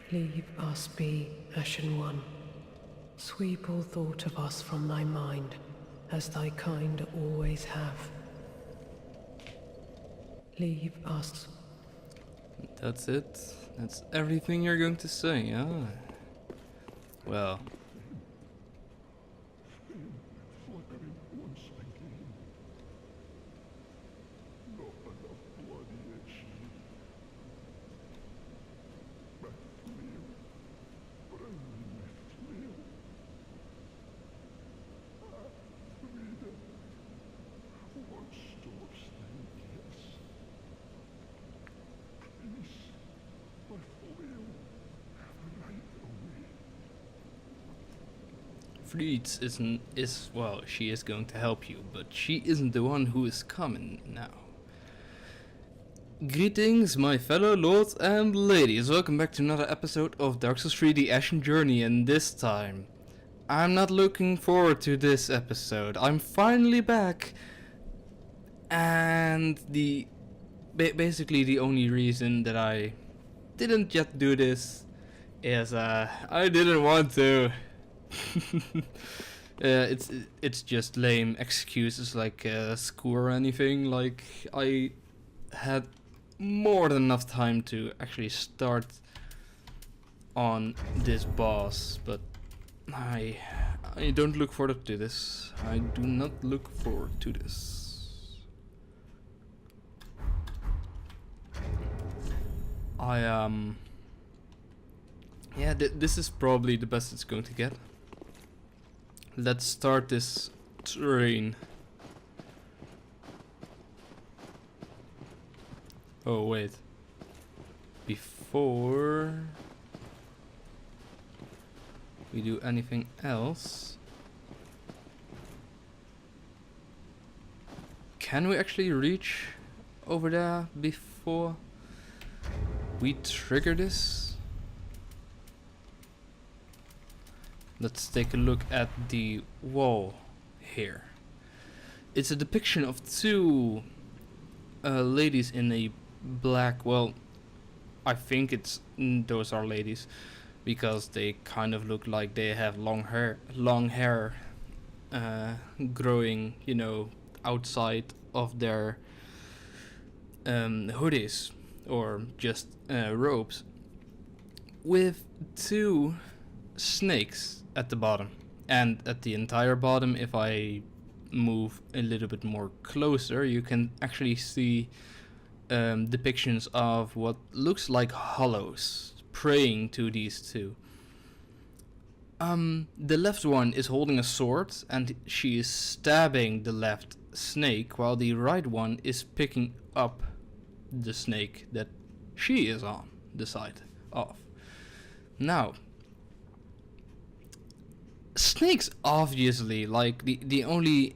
Leave us be, Ashen One. Sweep all thought of us from thy mind, as thy kind always have. Leave us. That's it? That's everything you're going to say, huh? Well. Fleets well, she is going to help you, but she isn't the one who is coming now. Greetings, my fellow lords and ladies. Welcome back to another episode of Dark Souls 3: The Ashen Journey, and this time, I'm not looking forward to this episode. I'm finally back, and basically the only reason that I didn't yet do this is I didn't want to. It's just lame excuses like school or anything. Like, I had more than enough time to actually start on this boss, but I don't look forward to this. I do not look forward to this. Yeah, this is probably the best it's going to get. Let's start this train. Oh, wait. Before we do anything else, can we actually reach over there before we trigger this? Let's take a look at the wall here. It's a depiction of two ladies in a black, well, I think those are ladies because they kind of look like they have long hair growing, you know, outside of their hoodies or just robes, with two snakes at the bottom, and at the entire bottom, if I move a little bit more closer, you can actually see depictions of what looks like hollows praying to these two. The left one is holding a sword and she is stabbing the left snake, while the right one is picking up the snake that she is on the side of. Now, snakes obviously, like, the only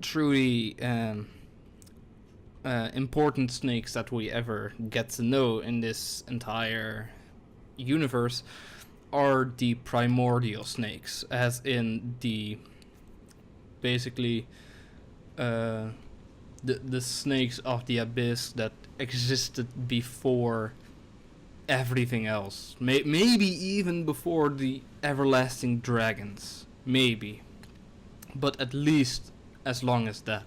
truly important snakes that we ever get to know in this entire universe are the primordial snakes, as in the basically the snakes of the abyss that existed before everything else. Maybe even before the everlasting dragons. Maybe. But at least as long as that.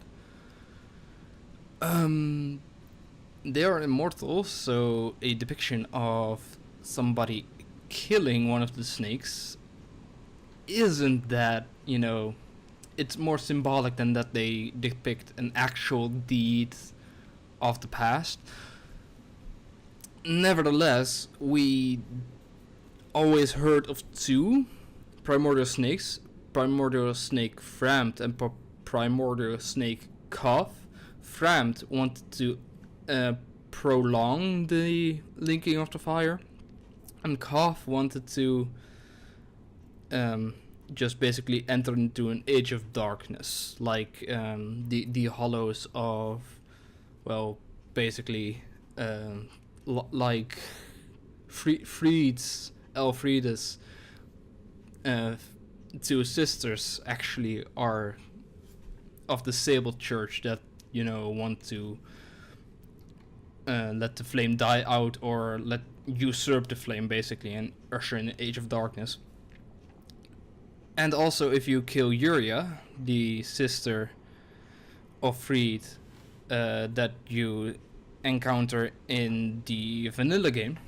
They are immortal, so a depiction of somebody killing one of the snakes isn't that, you know, it's more symbolic than that they depict an actual deed of the past. Nevertheless, we always heard of two primordial snakes, primordial snake Framd and primordial snake Koth. Framd wanted to prolong the linking of the fire, and Koth wanted to just basically enter into an age of darkness, like the hollows of, well, basically like Elfrida's two sisters actually are of the Sable Church that, you know, want to let the flame die out, or let usurp the flame basically and usher in the Age of Darkness. And also, if you kill Yuria, the sister of Fried that you encounter in the vanilla game,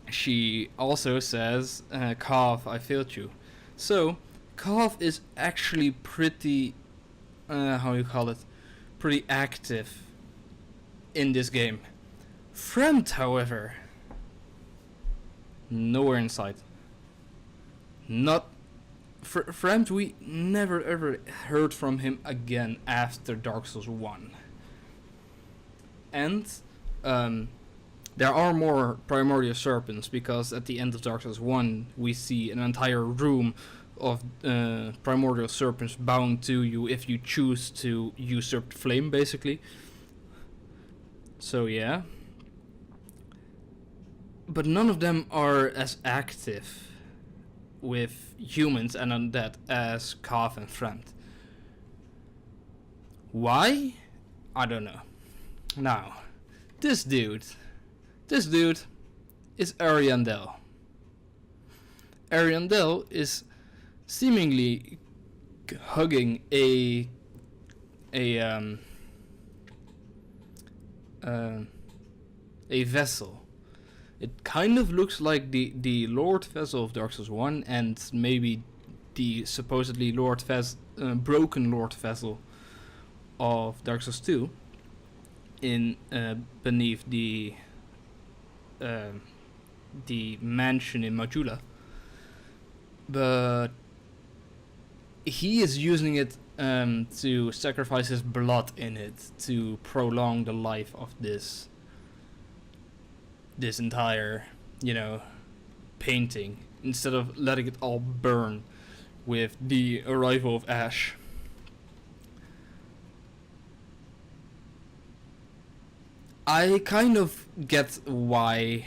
she also says, Kav, I failed you. So, Kav is actually pretty, pretty active in this game. Fremd, however, nowhere in sight. Not Fremd, we never ever heard from him again after Dark Souls 1. And there are more primordial serpents, because at the end of Dark Souls 1 we see an entire room of primordial serpents bound to you if you choose to usurp the flame, basically. So yeah. But none of them are as active with humans and undead as Kav and Fremd. Why? I don't know. Now, this dude is Ariandel. Ariandel is seemingly hugging a vessel. It kind of looks like the Lord vessel of Dark Souls 1 and maybe the supposedly broken Lord vessel of Dark Souls 2 in beneath the mansion in Majula. But he is using it to sacrifice his blood in it to prolong the life of this entire, painting, instead of letting it all burn with the arrival of ash. I kind of get why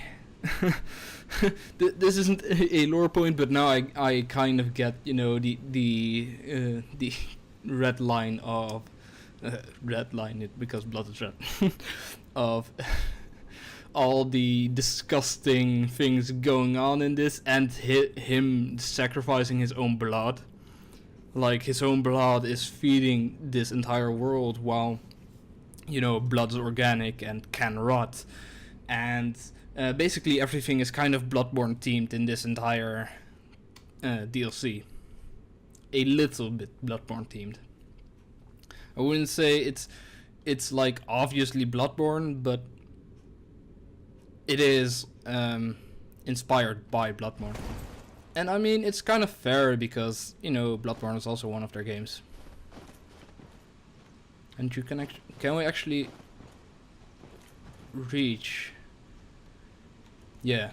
this isn't a lore point, but now I kind of get, the red line of because blood is red of all the disgusting things going on in this, and him sacrificing his own blood. Like, his own blood is feeding this entire world, while, blood is organic and can rot. And basically everything is kind of Bloodborne themed in this entire DLC. A little bit Bloodborne themed. I wouldn't say it's like obviously Bloodborne, but it is inspired by Bloodborne. And I mean, it's kind of fair because, Bloodborne is also one of their games. And you can we actually reach? Yeah.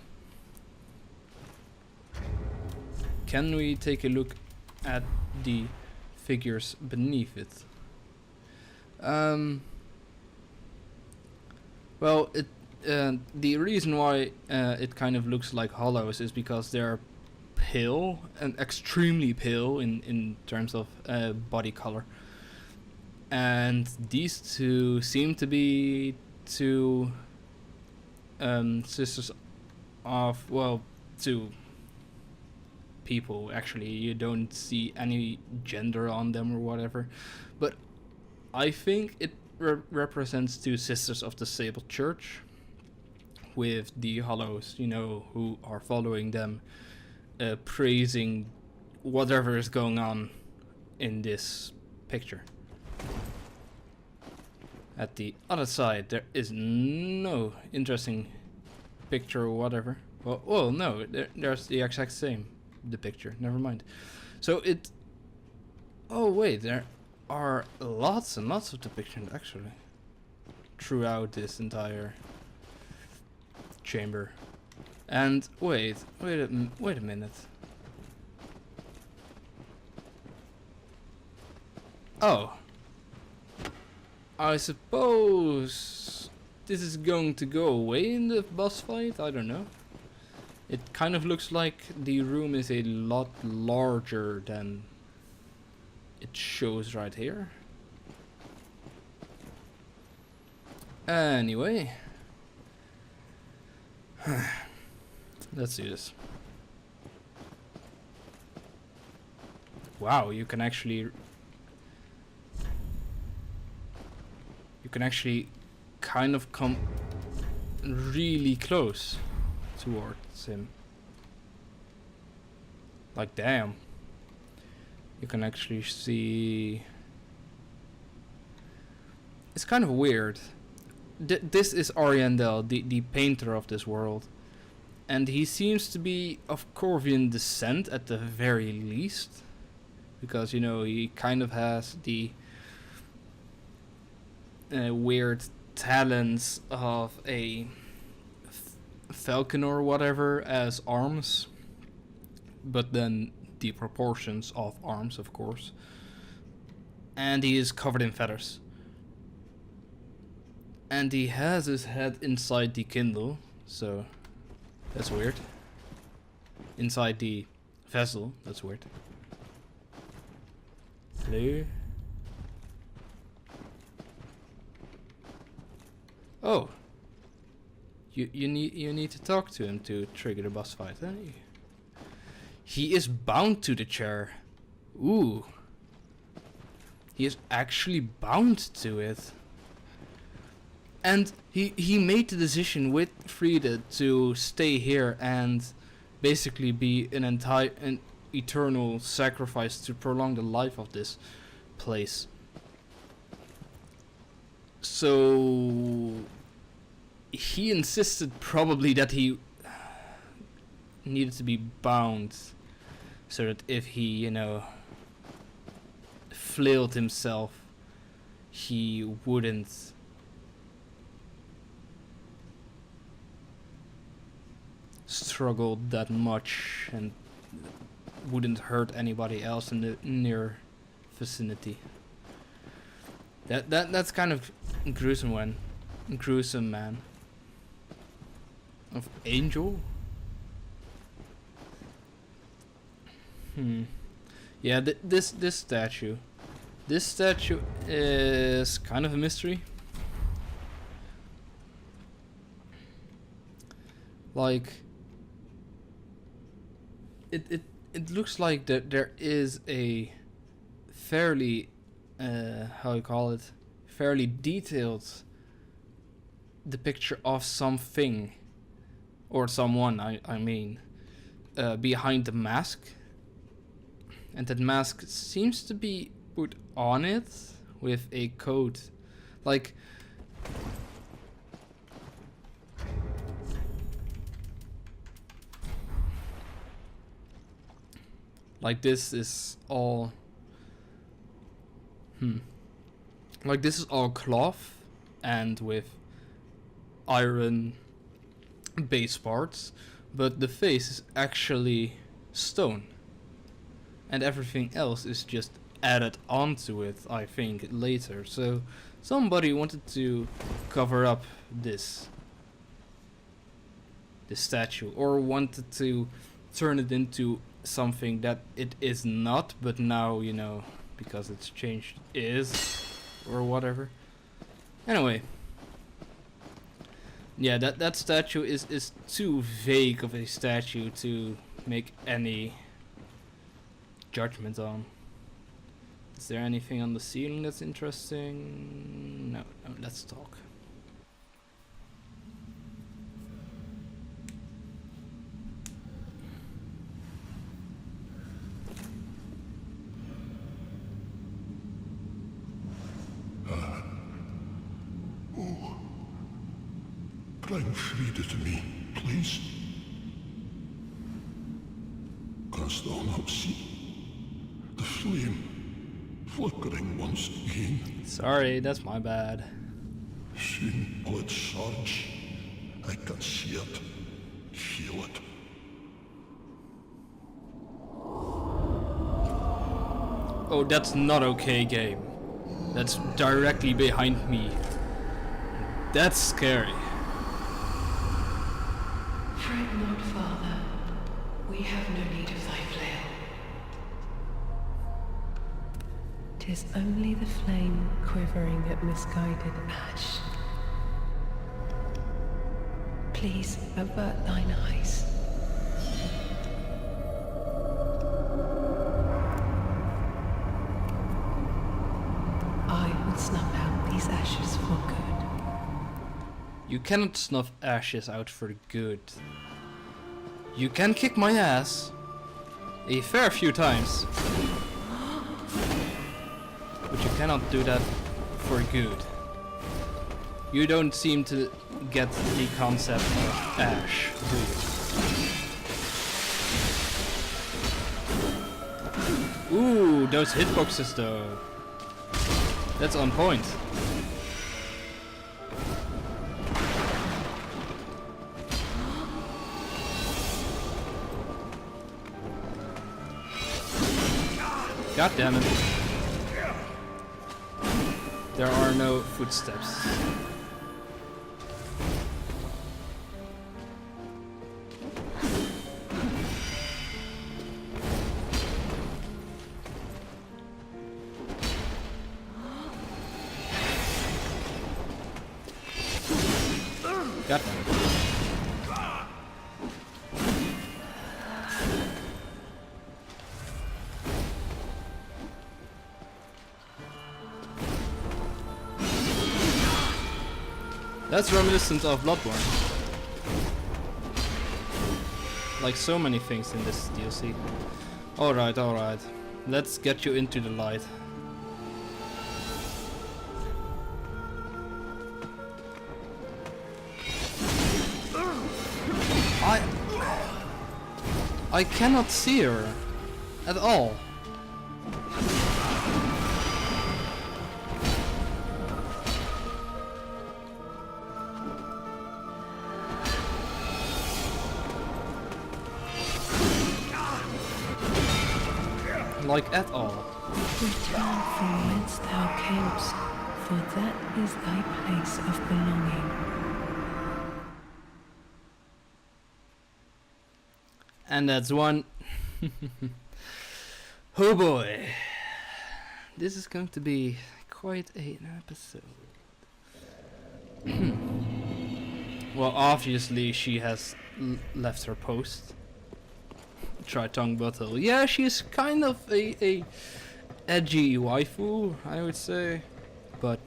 Can we take a look at the figures beneath it? Well, the reason why it kind of looks like hollows is because they're pale, and extremely pale in terms of body color. And these two seem to be two sisters of, well, two people. Actually, you don't see any gender on them or whatever, but I think it represents two sisters of the Sable Church, with the hollows, who are following them, praising whatever is going on in this picture. At the other side, there is no interesting picture or whatever. Well, no, there's the exact same, the picture. Never mind. So it... Oh wait, there are lots and lots of depictions actually throughout this entire chamber. And wait a minute. Oh, I suppose this is going to go away in the boss fight. I don't know. It kind of looks like the room is a lot larger than it shows right here. Anyway. Let's do this. Wow, you can actually kind of come really close towards him. Like, damn. You can actually see... It's kind of weird. This is Ariandel, the painter of this world. And he seems to be of Corvian descent at the very least. Because, you know, he kind of has the weird talents of a falcon or whatever as arms. But then the proportions of arms, of course. And he is covered in feathers. And he has his head inside the Kindle, so that's weird. Inside the vessel, that's weird. Hello? Oh. You need to talk to him to trigger the boss fight, huh? He is bound to the chair. Ooh. He is actually bound to it. And he made the decision with Frida to stay here and basically be an eternal sacrifice to prolong the life of this place. So he insisted probably that he needed to be bound so that if he, you know, flailed himself, he wouldn't struggle that much and wouldn't hurt anybody else in the near vicinity. That's kind of gruesome, man. Of Angel? Yeah, this statue. This statue is kind of a mystery. Like, it looks like that there is a fairly how you call it, fairly detailed depiction of something or someone, I mean, behind the mask. And that mask seems to be put on it with a code. Like, this is all like this is all cloth and with iron base parts, but the face is actually stone. And everything else is just added onto it, I think, later. So somebody wanted to cover up this statue, or wanted to turn it into something that it is not, but now, you know, because it's changed, is, or whatever. Anyway. Yeah, that statue is too vague of a statue to make any judgment on. Is there anything on the ceiling that's interesting? No, let's talk. Bring Frida to me, please. Canst thou not see the flame flickering once again? Sorry, that's my bad. Soon will it surge. I can see it, feel it. Oh, that's not okay, game. That's directly behind me. That's scary. Fret not, Father. We have no need of thy flail. 'Tis only the flame quivering at misguided ash. Please avert thine eyes. You cannot snuff ashes out for good. You can kick my ass a fair few times, but you cannot do that for good. You don't seem to get the concept of ash, do you? Ooh, those hitboxes though. That's on point. God damn it. There are no footsteps. God damn it. That's reminiscent of Bloodborne. Like so many things in this DLC. Alright, alright. Let's get you into the light. I cannot see her at all. Like at all. Return from whence thou camest, for that is thy place of belonging. And that's one. Oh boy. This is going to be quite an episode. Well, obviously she has left her post. Try tongue battle. Yeah, she's kind of a edgy waifu, I would say. But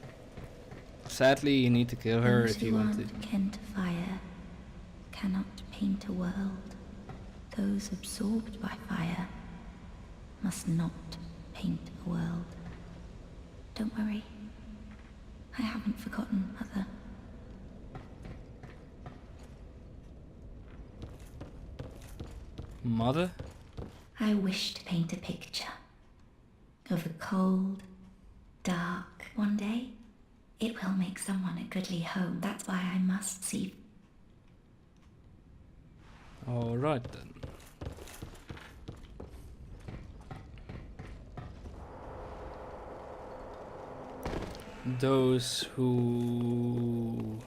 sadly you need to kill her Those if you who want to. aren't kin to fire cannot paint a world. Those absorbed by fire must not paint a world. Don't worry, I haven't forgotten, Mother. Mother? I wish to paint a picture of a cold, dark. One day, it will make someone a goodly home. That's why I must see. Alright then. Those who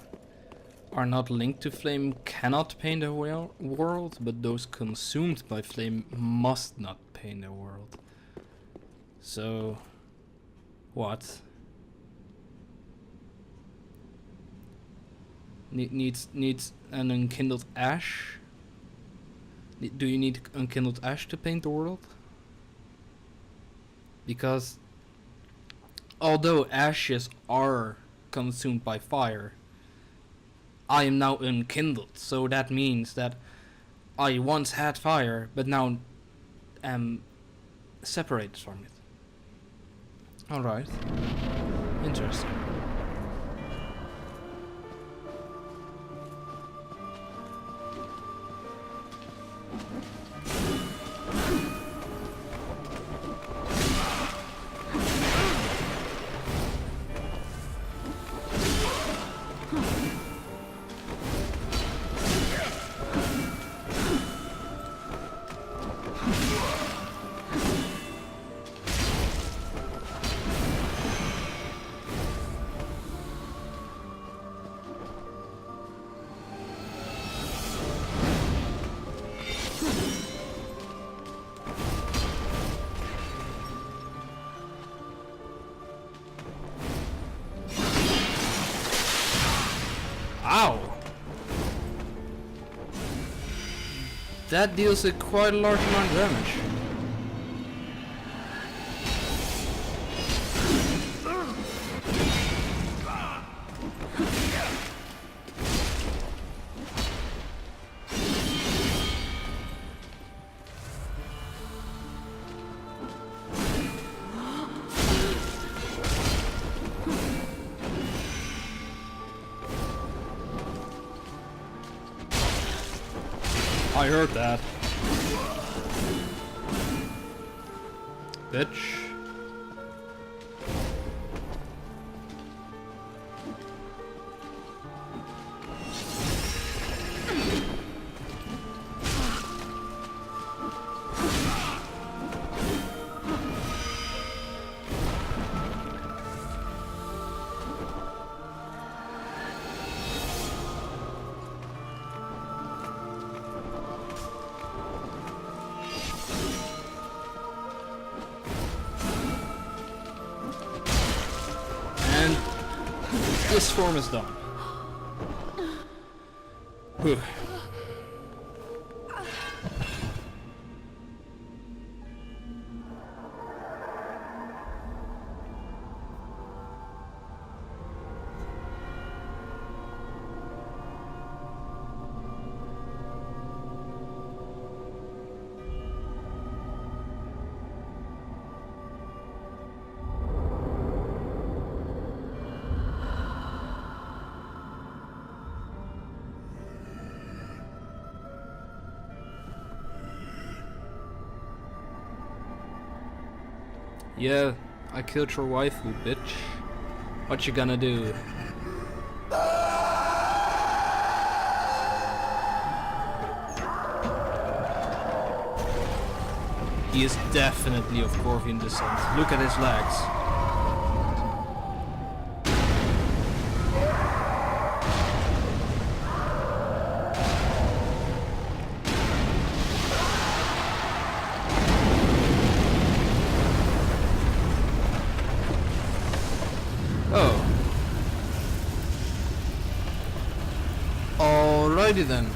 are not linked to flame cannot paint a world, but those consumed by flame must not paint a world. So, what? Needs an unkindled ash? Do you need unkindled ash to paint the world? Because although ashes are consumed by fire, I am now unkindled, so that means that I once had fire, but now am separated from it. Alright. Interesting. Ow! That deals a quite a large amount of damage. I heard that. Bitch. This form is done. Whew. Yeah, I killed your waifu, bitch. What you gonna do? He is definitely of Corvian descent. Look at his legs. Oh. Alrighty then.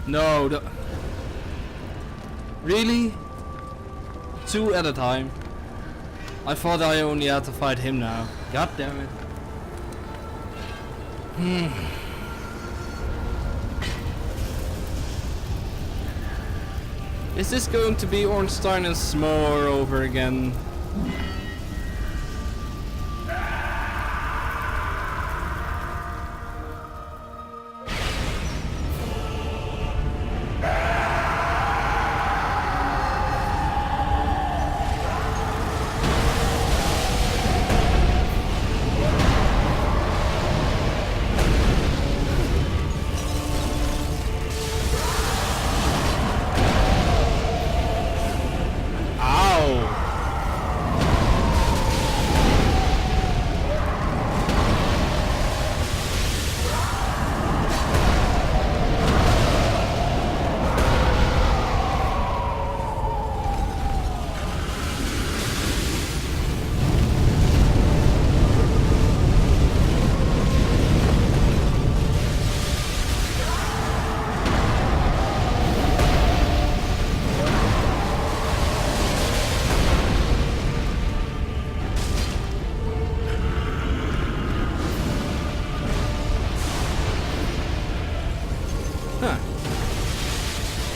No, really? 2 at a time? I thought I only had to fight him now. God damn it. Is this going to be Ornstein and Smoor over again?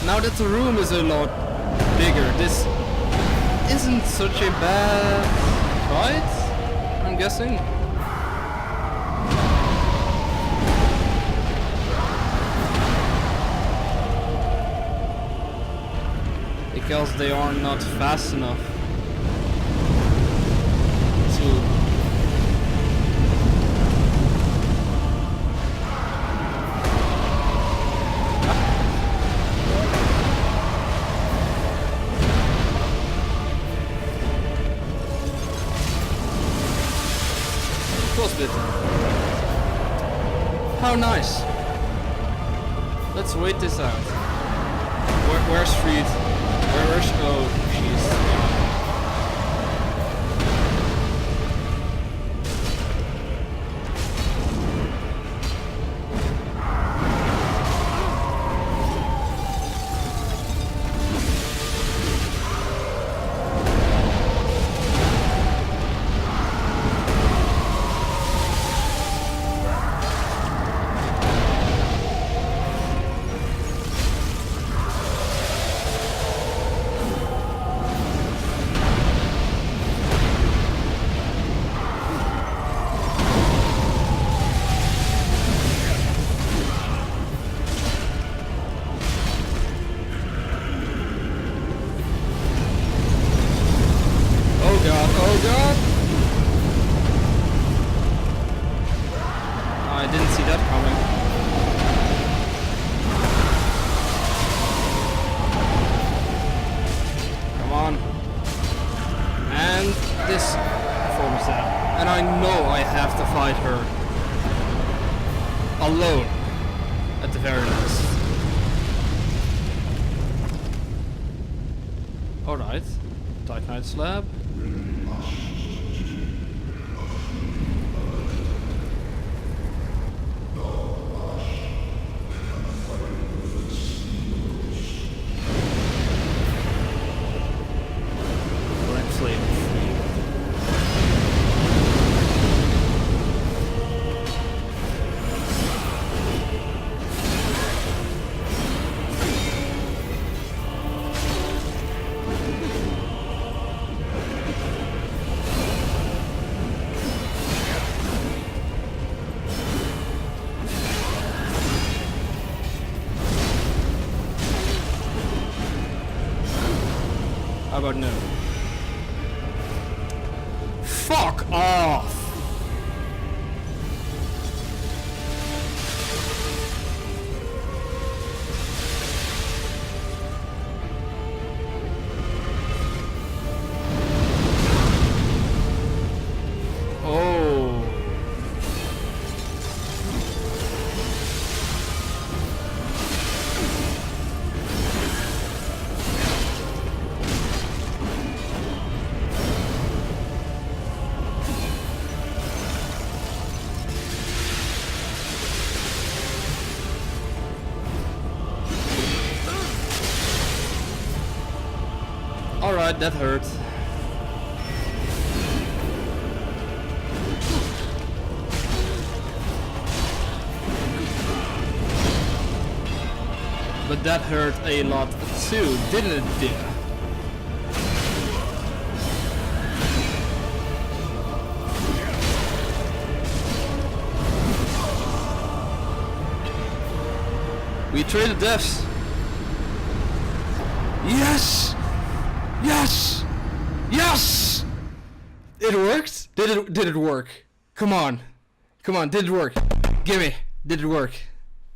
Now that the room is a lot bigger, this isn't such a bad fight, I'm guessing. Because they are not fast enough to... Bit. How nice. Let's wait this out. Where's Fried? Where's... Oh, jeez. god, oh god! I didn't see that coming. Come on. And this forms that. And I know I have to fight her alone at the very least. Alright. Titanite slab. Red flame. How about no? Fuck off! Oh. Alright, that hurt. But that hurt a lot too, didn't it, dear? We traded deaths. Yes! Yes! Yes! It worked? Did it work? Come on. Come on, did it work? Gimme. Did it work?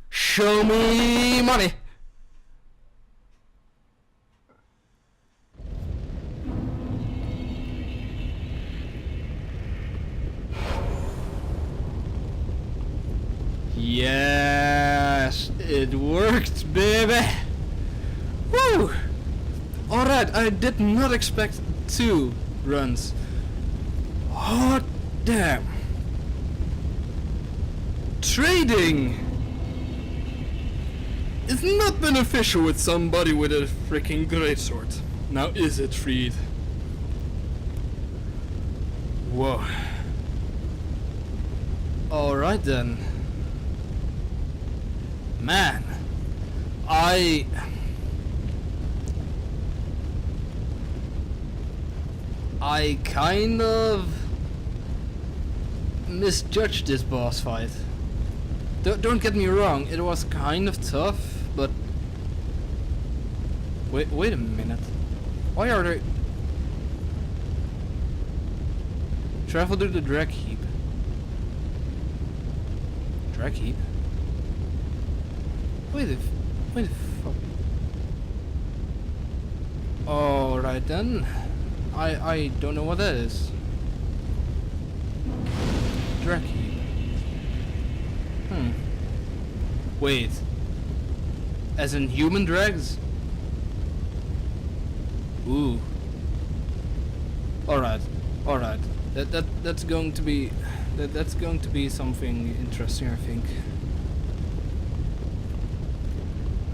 Show me money. Yes, it worked, baby. Woo! Alright, I did not expect 2 runs. Oh, damn. Trading is not beneficial with somebody with a freaking greatsword. Now is it, Freed? Whoa. Alright then. Man, I kind of misjudged this boss fight. Don't get me wrong, it was kind of tough, but wait a minute. Why are there... Travel to the drag heap. Drag heap? Wait the fuck. Alright then. I don't know what that is. Drag heap. Wait. As in human drags? Ooh. Alright. Alright. That's going to be that's going to be something interesting, I think.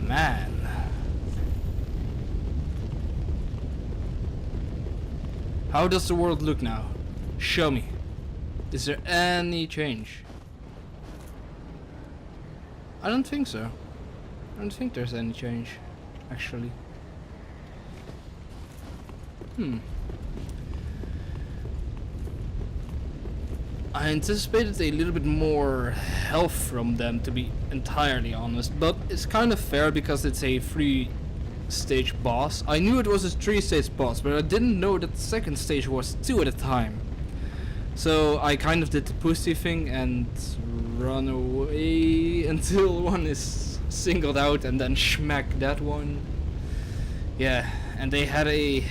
Man. How does the world look now? Show me. Is there any change? I don't think so. I don't think there's any change, actually. I anticipated a little bit more health from them, to be entirely honest, but it's kind of fair because it's a free stage boss. I knew it was a 3-stage boss, but I didn't know that the second stage was 2 at a time. So I kind of did the pussy thing and run away until one is singled out and then smack that one. Yeah, and they had a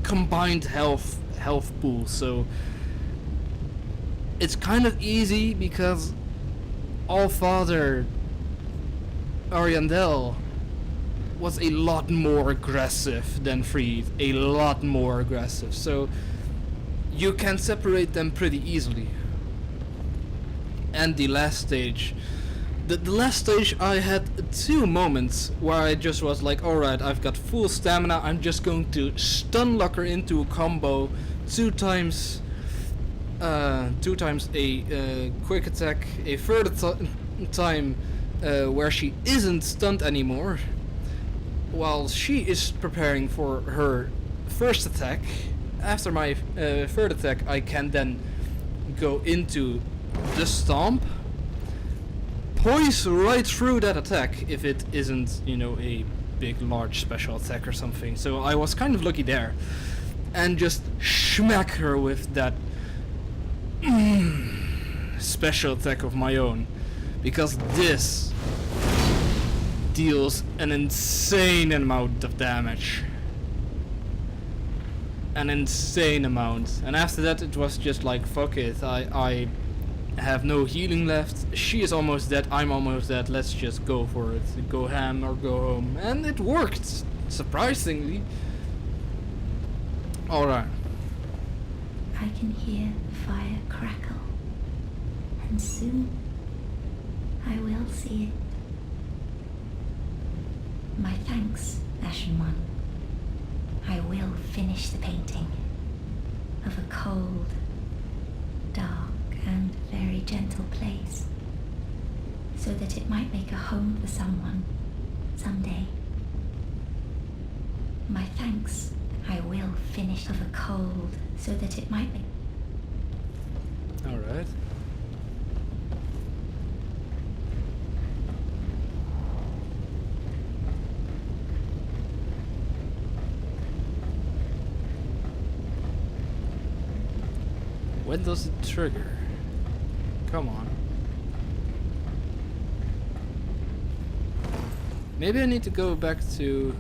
combined health pool, so it's kind of easy because Allfather Ariandel was a lot more aggressive than Freed, a lot more aggressive, so you can separate them pretty easily. And the last stage, the last stage, I had 2 moments where I just was like, alright, I've got full stamina, I'm just going to stun lock her into a combo 2 times a quick attack, a third time where she isn't stunned anymore, while she is preparing for her first attack. After my third attack, I can then go into the stomp, poise right through that attack if it isn't, you know, a big large special attack or something. So I was kind of lucky there, and just smack her with that special attack of my own, because this deals an insane amount of damage. An insane amount. And after that it was just like, fuck it, I have no healing left, she is almost dead, I'm almost dead, let's just go for it, go ham or go home. And it worked, surprisingly. Alright. I can hear the fire crackle, and soon I will see it. My thanks, Ashen One. I will finish the painting of a cold, dark, and very gentle place, so that it might make a home for someone someday. My thanks, I will finish of a cold, so that it might make... Alright. When does it trigger? Come on. Maybe I need to go back to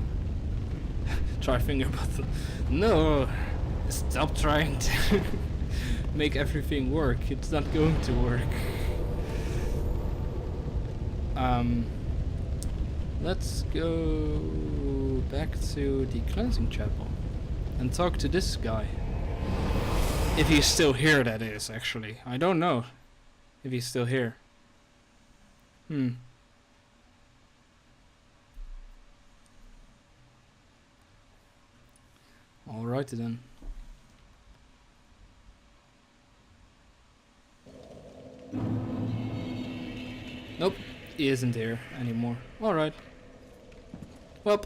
try finger button. No, stop trying to make everything work. It's not going to work. Let's go back to the cleansing chapel and talk to this guy. If he's still here, that is, actually. I don't know if he's still here. Alrighty then. Nope, he isn't here anymore. Alright. Well,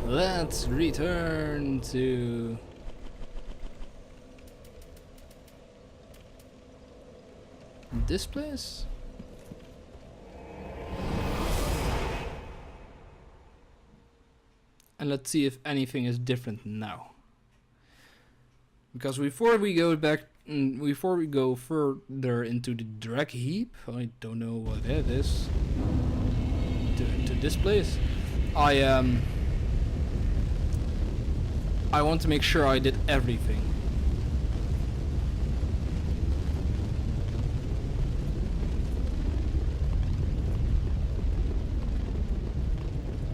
let's return to... this place? And let's see if anything is different now. Because before we go further into the drag heap, I don't know what that is. To this place, I want to make sure I did everything.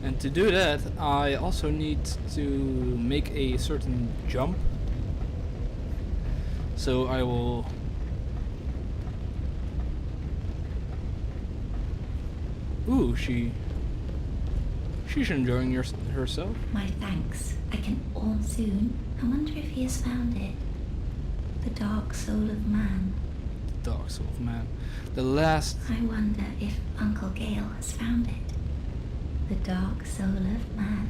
And to do that, I also need to make a certain jump. So I will... Ooh, she's enjoying herself. My thanks. I can all soon. I wonder if he has found it. The dark soul of man. The dark soul of man. The last... I wonder if Uncle Gale has found it. The dark soul of man.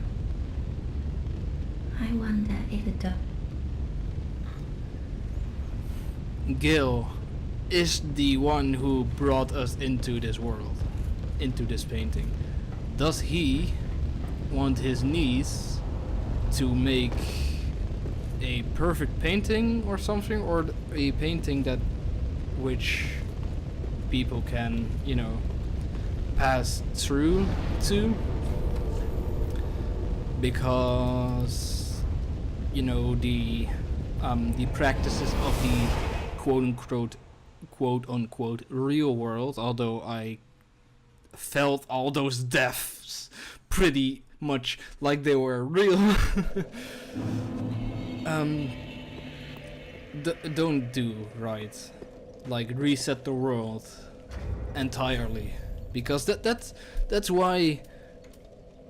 I wonder if the dark... Gil is the one who brought us into this world, into this painting. does he want his niece to make a perfect painting or something, or a painting that which people can, you know, pass through to? Because, you know, the practices of the quote unquote real world, although I felt all those deaths pretty much like they were real. Don't do right, like reset the world entirely, because that's why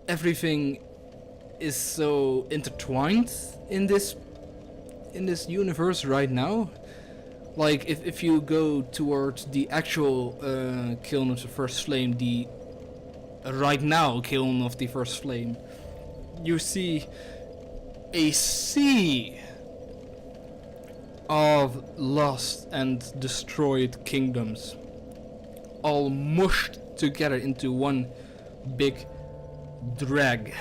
everything is so intertwined in this universe right now. Like if you go towards the actual kiln of the first flame, the right now kiln of the first flame, you see a sea of lost and destroyed kingdoms, all mushed together into one big drag.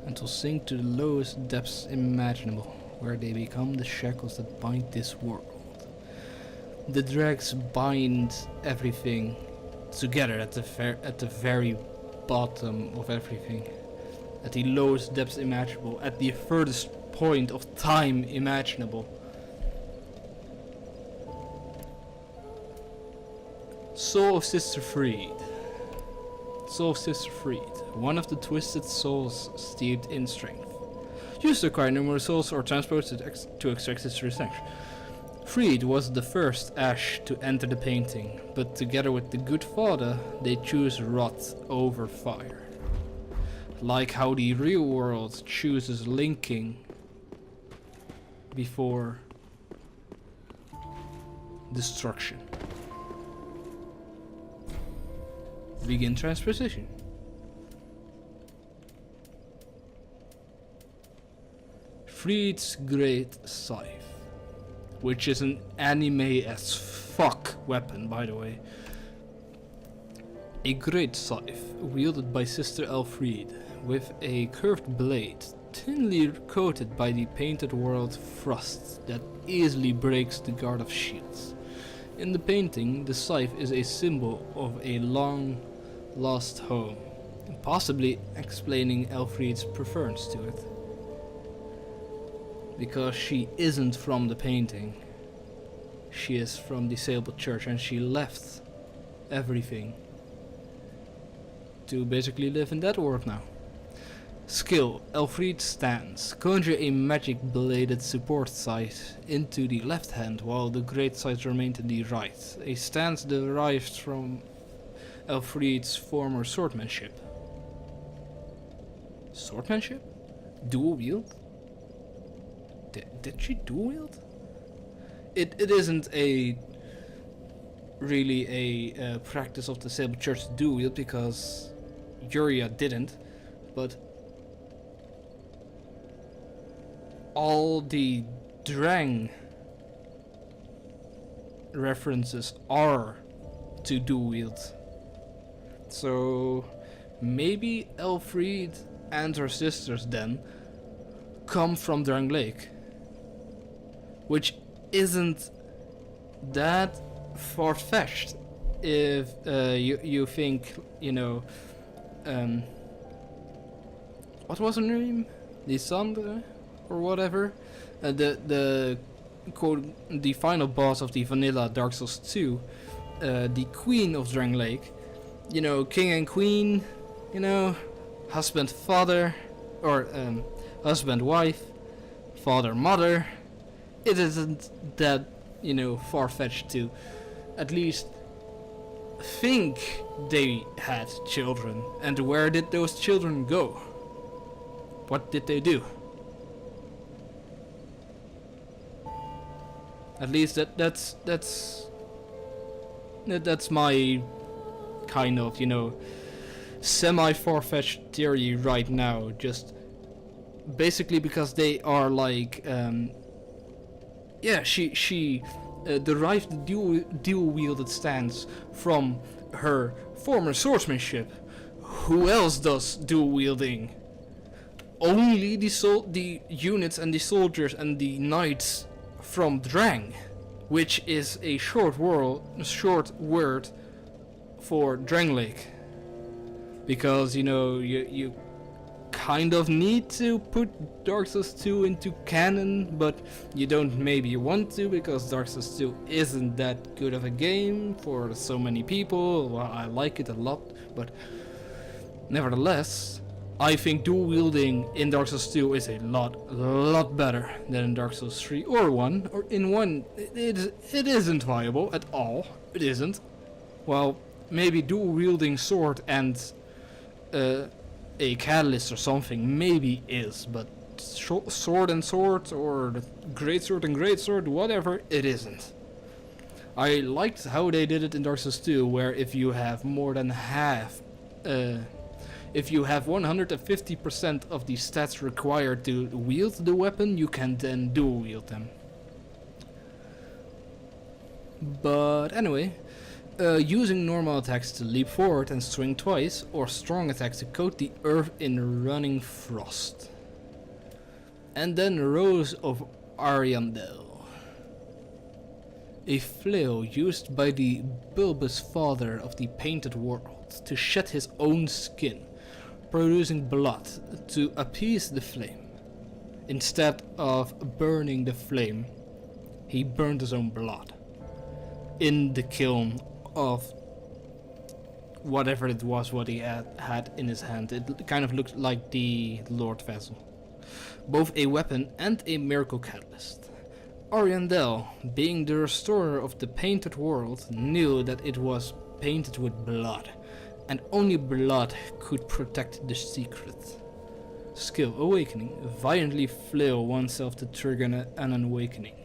And to sink to the lowest depths imaginable, where they become the shackles that bind this world. The drags bind everything together at the very bottom of everything, at the lowest depths imaginable, at the furthest point of time imaginable. Soul of Sister Freed. Soul of Sister Freed, one of the twisted souls steeped in strength. Used to acquire numerous souls or transported to extract its true strength. Freed was the first ash to enter the painting, but together with the good father, they choose wrath over fire. Like how the real world chooses linking before destruction. Begin transposition. Freed's Great Scythe, which is an anime as fuck weapon, by the way. A great scythe, wielded by Sister Elfriede, with a curved blade, thinly coated by the painted world frost that easily breaks the guard of shields. In the painting, the scythe is a symbol of a long lost home, possibly explaining Elfriede's preference to it. Because she isn't from the painting. She is from the Sailboat Church, and she left everything to basically live in that world now. Skill: Elfriede stands. Conjure a magic bladed support scythe into the left hand, while the great scythe remained in the right. A stance derived from Elfriede's former swordsmanship. Swordsmanship? Dual wield? Did she dual wield? It isn't a really a practice of the Sailboat Church to dual wield, because Yuria didn't, but all the Drang references are to dual wield. So maybe Elfriede and her sisters then come from Drang Lake, which isn't that far-fetched if you think, you know, what was her name? Lysandre or whatever, the quote, the final boss of the vanilla Dark Souls 2, the queen of Drang Lake, you know, king and queen, you know, husband father, or husband wife, father mother. It isn't that, you know, far-fetched to at least think they had children. And where did those children go? What did they do? At least that's my kind of, you know, semi-far-fetched theory right now. Just basically because they are like, yeah, she derived the dual-wielded stance from her former swordsmanship. Who else does dual-wielding? Only the units and the soldiers and the knights from Drang, which is a short word for Drang Lake. Because, you know, you kind of need to put Dark Souls 2 into canon, but you don't maybe want to, because Dark Souls 2 isn't that good of a game for so many people. Well, I like it a lot, but nevertheless, I think dual wielding in Dark Souls 2 is a lot better than in Dark Souls 3 or 1. Or in 1, it isn't viable at all. It isn't. Well, maybe dual wielding sword and a catalyst or something maybe is, but sword and sword, or the great sword and great sword, whatever, it isn't. I liked how they did it in Dark Souls 2, where if you have more than half, if you have 150% of the stats required to wield the weapon, you can then dual wield them. But anyway, using normal attacks to leap forward and swing twice, or strong attacks to coat the earth in running frost. And then Rose of Ariandel, a flail used by the bulbous father of the painted world to shed his own skin, producing blood to appease the flame. Instead of burning the flame, he burned his own blood in the kiln of whatever it was what he had in his hand. It kind of looked like the Lord Vessel. Both a weapon and a miracle catalyst. Ariandel, being the restorer of the painted world, knew that it was painted with blood, and only blood could protect the secret. Skill Awakening. Violently flail oneself to trigger an awakening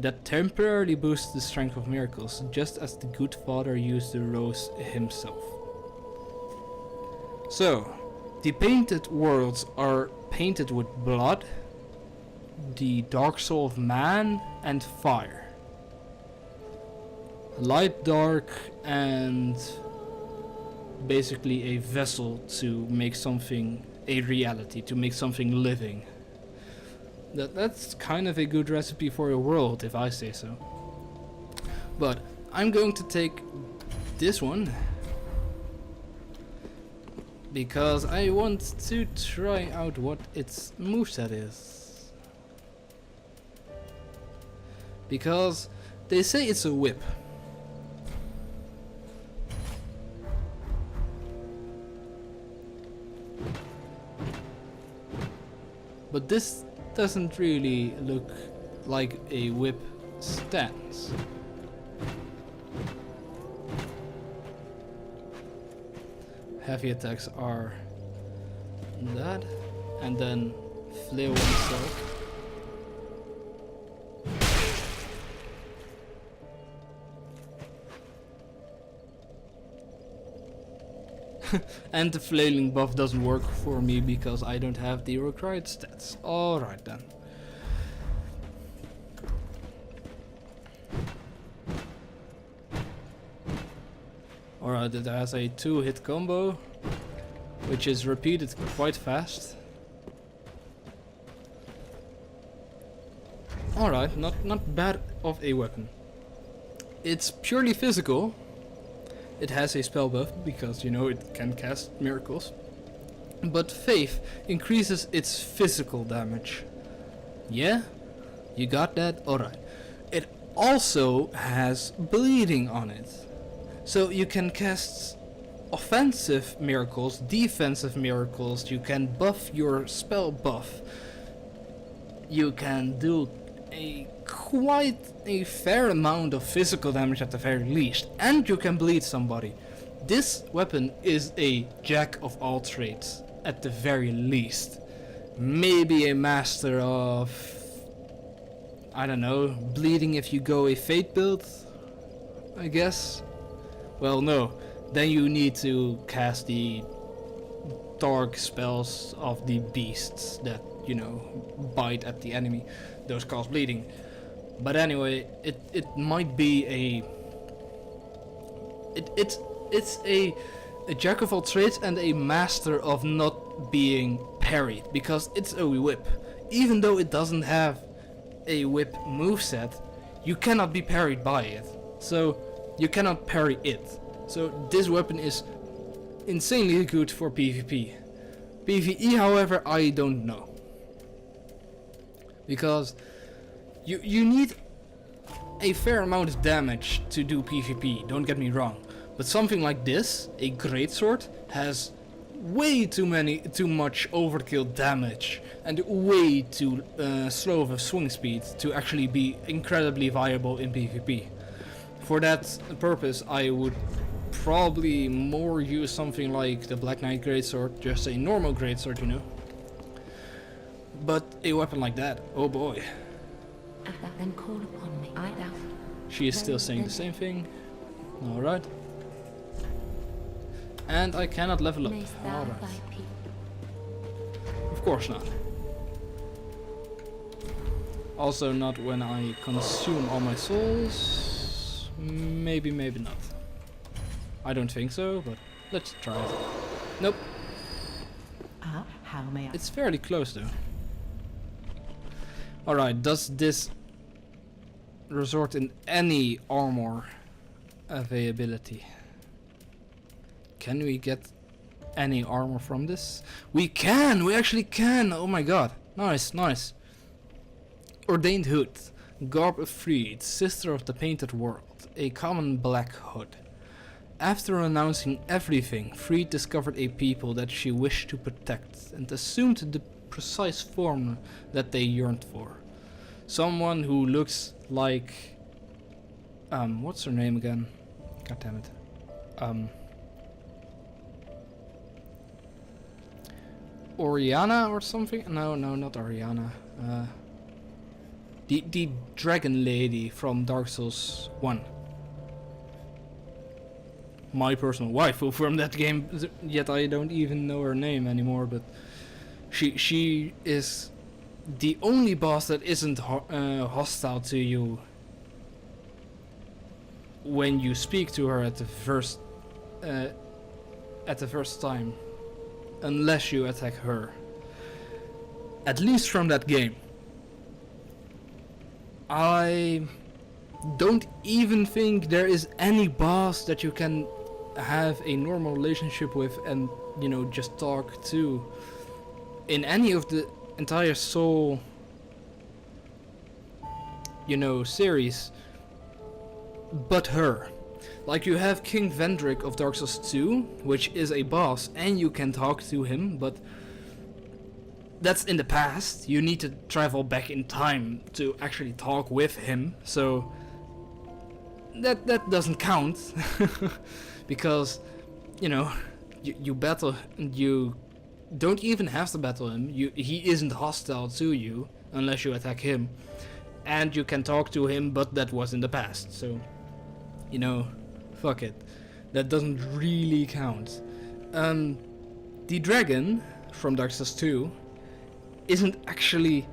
that temporarily boosts the strength of miracles, just as the good father used the rose himself. So, the painted worlds are painted with blood, the dark soul of man, and fire. Light, dark, and basically a vessel to make something a reality, to make something living. That's kind of a good recipe for a world, if I say so. But I'm going to take this one because I want to try out what its moveset is. Because they say it's a whip. But this doesn't really look like a whip stance. Heavy attacks are that, and then flail oneself. And the flailing buff doesn't work for me because I don't have the required stats. Alright then. Alright, it has a 2-hit combo, which is repeated quite fast. Alright, not bad of a weapon. It's purely physical. It has a spell buff because, you know, it can cast miracles. But Faith increases its physical damage. Yeah? You got that? Alright. It also has bleeding on it. So you can cast offensive miracles, defensive miracles, you can buff your spell buff. You can do quite a fair amount of physical damage at the very least, and you can bleed somebody. This weapon is a jack of all trades at the very least. Maybe a master of, I don't know, bleeding if you go a fate build, I guess. Well, no, then you need to cast the dark spells of the beasts that, you know, bite at the enemy. Those cause bleeding. But anyway, it might be it's a jack of all trades and a master of not being parried, because it's a whip. Even though it doesn't have a whip moveset, you cannot be parried by it. So you cannot parry it. So this weapon is insanely good for PvP. PvE, however, I don't know. Because you need a fair amount of damage to do PvP, don't get me wrong. But something like this, a greatsword, has way too much overkill damage and way too slow of a swing speed to actually be incredibly viable in PvP. For that purpose, I would probably more use something like the Black Knight greatsword, just a normal greatsword, you know. But a weapon like that, oh boy. Then call upon me. I doubt. She is still saying the same thing. Alright. And I cannot level up. Mayst thou Alright. thy people. Of course not. Also not when I consume all my souls. Maybe, maybe not. I don't think so, but let's try it. Nope. How may I? It's fairly close though. Alright, does this resort in any armor availability? Can we get any armor from this? We can! We actually can! Oh my god. Nice, nice. Ordained Hood. Garb of Freed. Sister of the Painted World. A common black hood. After renouncing everything, Freed discovered a people that she wished to protect and assumed the precise form that they yearned for. Someone who looks like... what's her name again? God damn it. Oriana or something? No, not Oriana. The dragon lady from Dark Souls 1. My personal waifu from that game, yet I don't even know her name anymore, but she is the only boss that isn't hostile to you when you speak to her at the first time, unless you attack her. At least from that game. I don't even think there is any boss that you can have a normal relationship with and, you know, just talk to in any of the entire Soul, you know, series but her. Like, you have King Vendrick of Dark Souls 2, which is a boss and you can talk to him, but that's in the past. You need to travel back in time to actually talk with him, so that doesn't count. Because, you know, you battle and you don't even have to battle him. He isn't hostile to you unless you attack him, and you can talk to him, but that was in the past, so, you know, fuck it. That doesn't really count. The dragon from Dark Souls 2 isn't actually,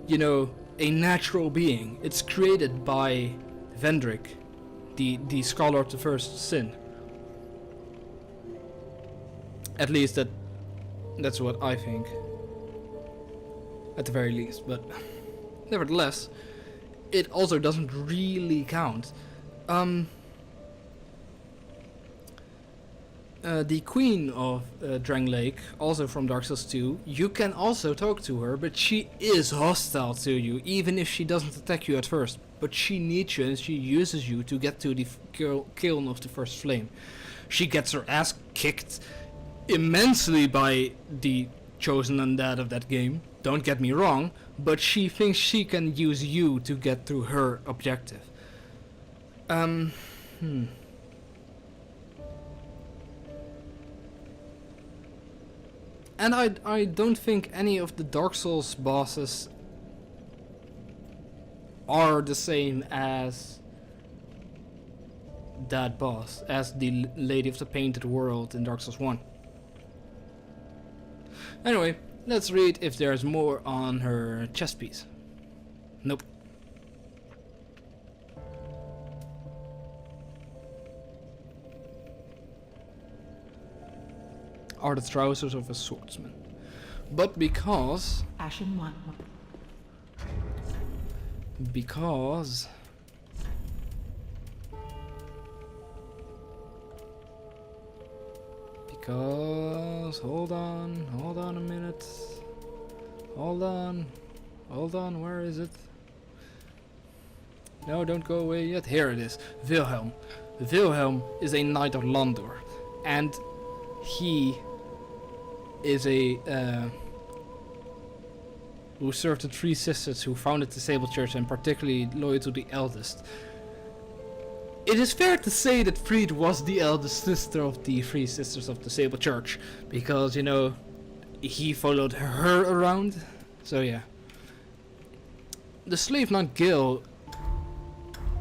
you know, a natural being. It's created by Vendrick, the scholar of the first sin. At least that's what I think, at the very least. But nevertheless, it also doesn't really count. The queen of Drang Lake, also from Dark Souls 2, you can also talk to her, but she is hostile to you, even if she doesn't attack you at first. But she needs you and she uses you to get to the kiln of the first flame. She gets her ass kicked immensely by the chosen undead of that game, don't get me wrong, but she thinks she can use you to get to her objective. And I don't think any of the Dark Souls bosses are the same as that boss, as the Lady of the Painted World in Dark Souls 1. Anyway, let's read if there's more on her chest piece. Nope. are the trousers of a swordsman. But because Ashen 1. because hold on a minute. Hold on, where is it? No, don't go away yet. Here it is. Wilhelm. Wilhelm is a knight of Landor, and he is a who served the three sisters who founded the Sable Church, and particularly loyal to the eldest. It is fair to say that Fried was the eldest sister of the three sisters of the Sable Church, because, you know, he followed her around. So yeah. The slave knight Gil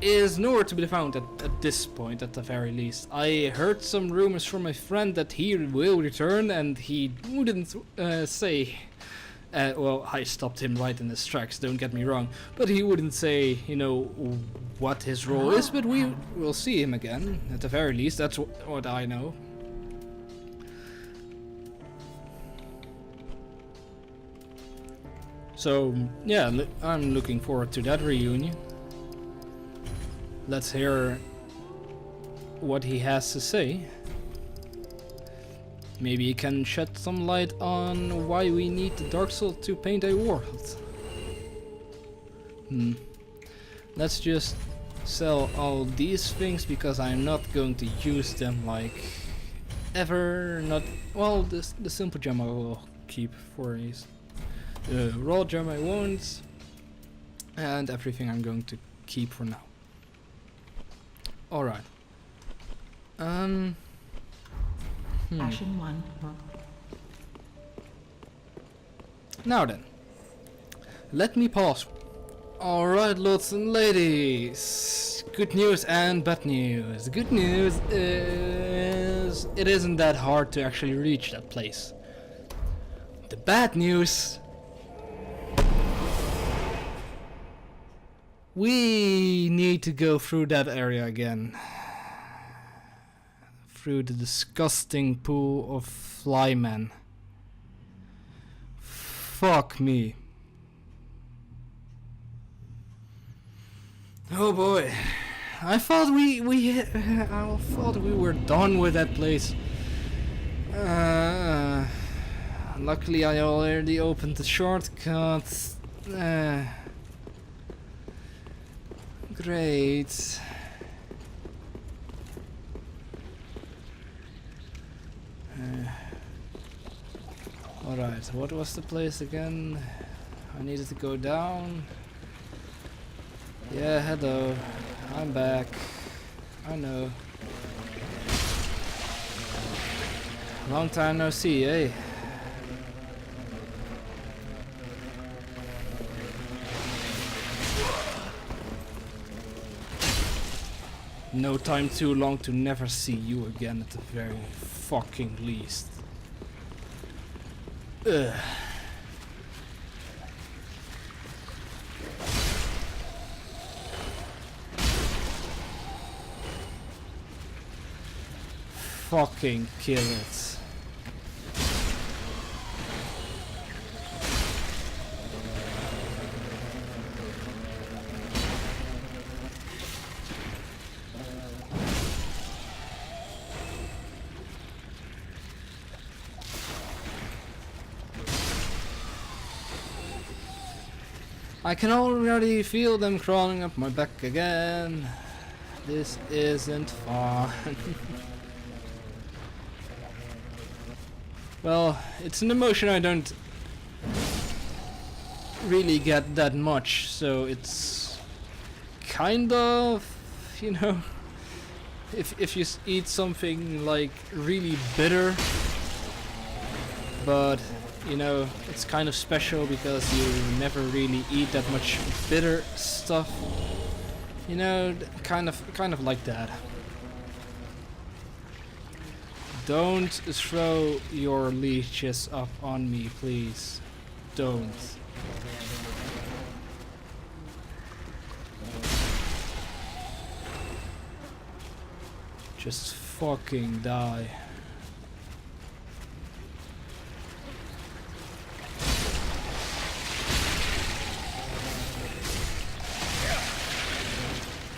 is nowhere to be found at this point, at the very least. I heard some rumors from my friend that he will return, and he wouldn't say... well, I stopped him right in his tracks, don't get me wrong. But he wouldn't say, you know, what his role is, but we will see him again, at the very least. That's what I know. So, yeah, I'm looking forward to that reunion. Let's hear what he has to say. Maybe he can shed some light on why we need the Dark Soul to paint a world. Let's just sell all these things, because I'm not going to use them like ever. Not well. The simple gem I will keep for these. The raw gem I won't, and everything I'm going to keep for now. All right. Ashen 1. Now then, let me pause. Alright, lords and ladies, good news and bad news. The good news is it isn't that hard to actually reach that place. The bad news, we need to go through that area again. Through the disgusting pool of flymen. Fuck me. Oh boy. I thought I thought we were done with that place. Luckily I already opened the shortcut. Great. Alright, what was the place again? I needed to go down. Yeah, hello. I'm back. I know. Long time no see, eh? No time too long to never see you again at the very fucking least. Ugh. Fucking kill it. I can already feel them crawling up my back again. This isn't fun. Well, it's an emotion I don't really get that much, so it's kind of, you know, if you eat something like really bitter, but you know, it's kind of special because you never really eat that much bitter stuff. You know, kind of like that. Don't throw your leeches up on me, please. Don't. Just fucking die.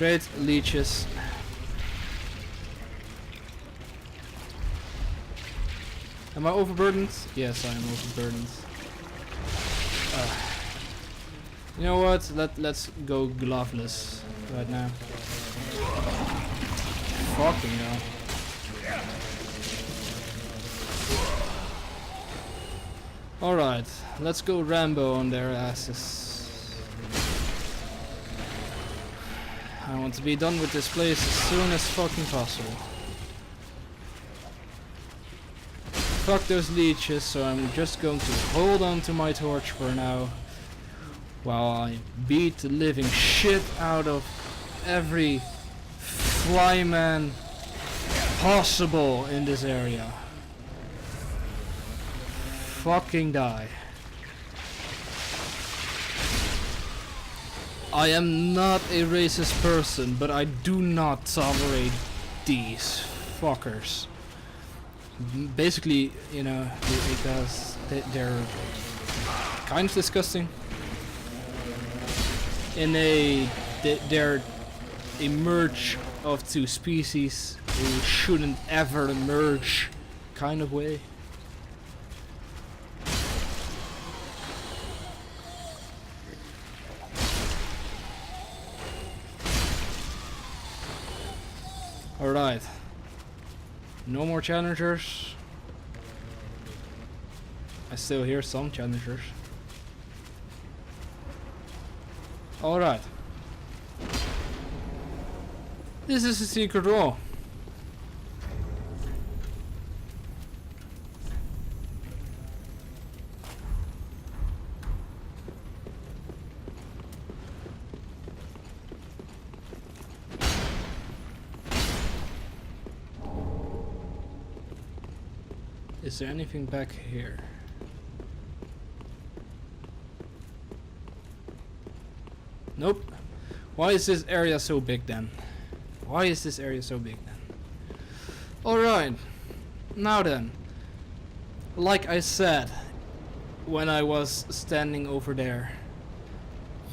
Great, leeches. Am I overburdened? Yes, I am overburdened. You know what? Let's go gloveless right now. Fucking hell. Alright, let's go Rambo on their asses. I want to be done with this place as soon as fucking possible. Fuck those leeches, so I'm just going to hold on to my torch for now. While I beat the living shit out of every flyman possible in this area. Fucking die. I am not a racist person, but I do not tolerate these fuckers. Basically, you know, because they're kind of disgusting. They're a merge of two species who shouldn't ever merge kind of way. Alright. No more challengers. I still hear some challengers. Alright. This is a secret wall. Is there anything back here? Nope. Why is this area so big then? Why is this area so big then? Alright. Now then. Like I said when I was standing over there.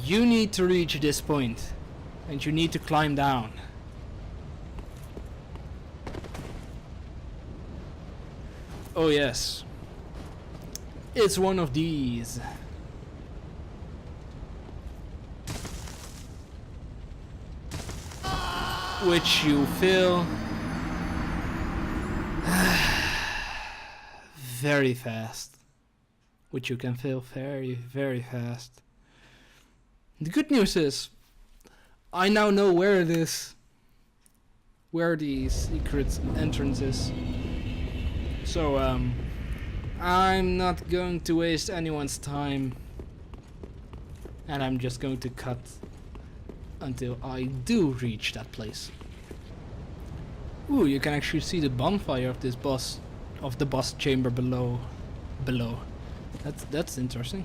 You need to reach this point. And you need to climb down. Oh yes. It's one of these. Which you fill very fast. Which you can fill very, very fast. The good news is, I now know where it is. Where the secret entrance is. So, I'm not going to waste anyone's time. And I'm just going to cut until I do reach that place. Ooh, you can actually see the bonfire of this boss, of the boss chamber below. That's interesting.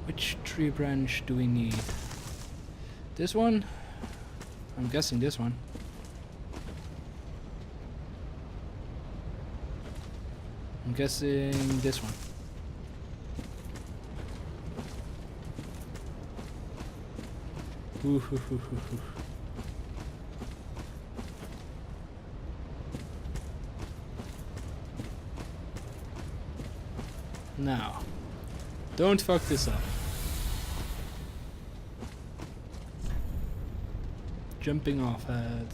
Which tree branch do we need? This one? I'm guessing this one. I'm guessing this one. Ooh, hoo, hoo, hoo, hoo. Now, don't fuck this up. Jumping off head.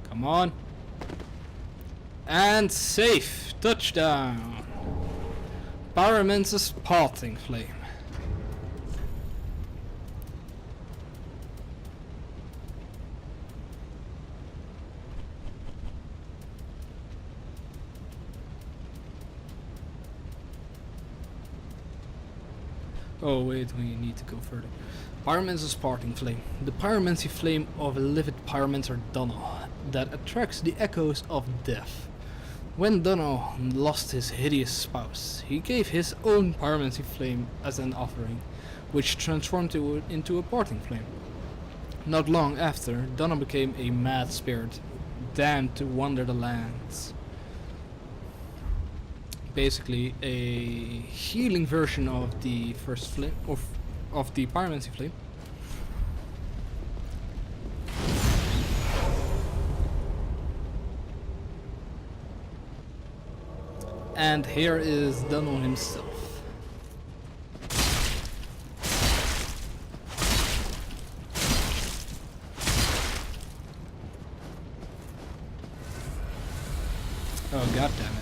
Come on. And safe. Touchdown. Pyromancer's parting flame. Oh wait, we need to go further. Pyromancer's parting flame. The pyromancy flame of a livid pyromancer Donal that attracts the echoes of death. When Donal lost his hideous spouse, he gave his own pyromancy flame as an offering, which transformed it into a parting flame. Not long after, Donal became a mad spirit, damned to wander the lands. basically a healing version of the first flame of the pyromancy flame. And here is Dunno himself. Oh, god damn it.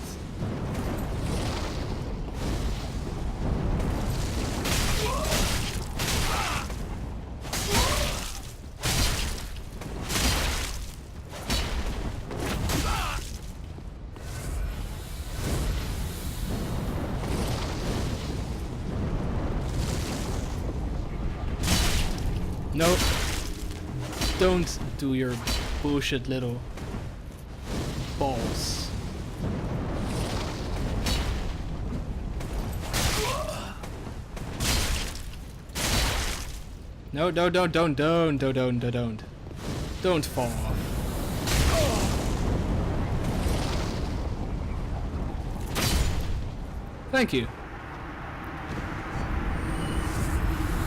No, don't do your bullshit little balls. No, don't fall off. Thank you.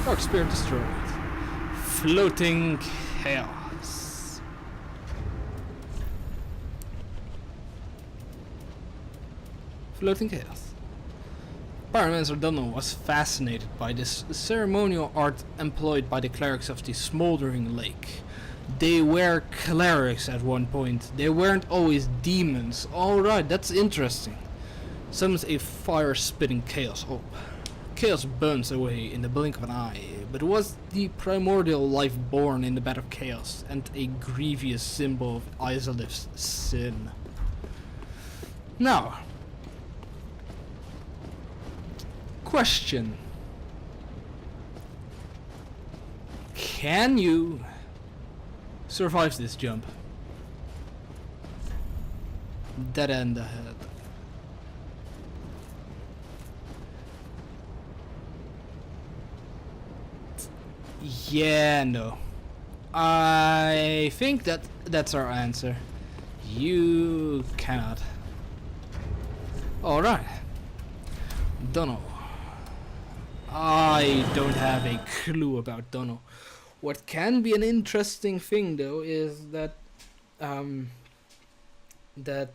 Dark Spirit destroyed. Floating chaos. Floating chaos. Pyromancer Dunno was fascinated by this ceremonial art employed by the clerics of the Smoldering Lake. They were clerics at one point. They weren't always demons. Alright, that's interesting. Summons a fire-spitting chaos orb. Chaos burns away in the blink of an eye, but was the primordial life born in the bed of chaos, and a grievous symbol of Izalith's sin. Now, question. Can you survive this jump? Dead end ahead. Yeah, no. I think that's our answer. You cannot. Alright. Dunno. I don't have a clue about Dunno. What can be an interesting thing though is that that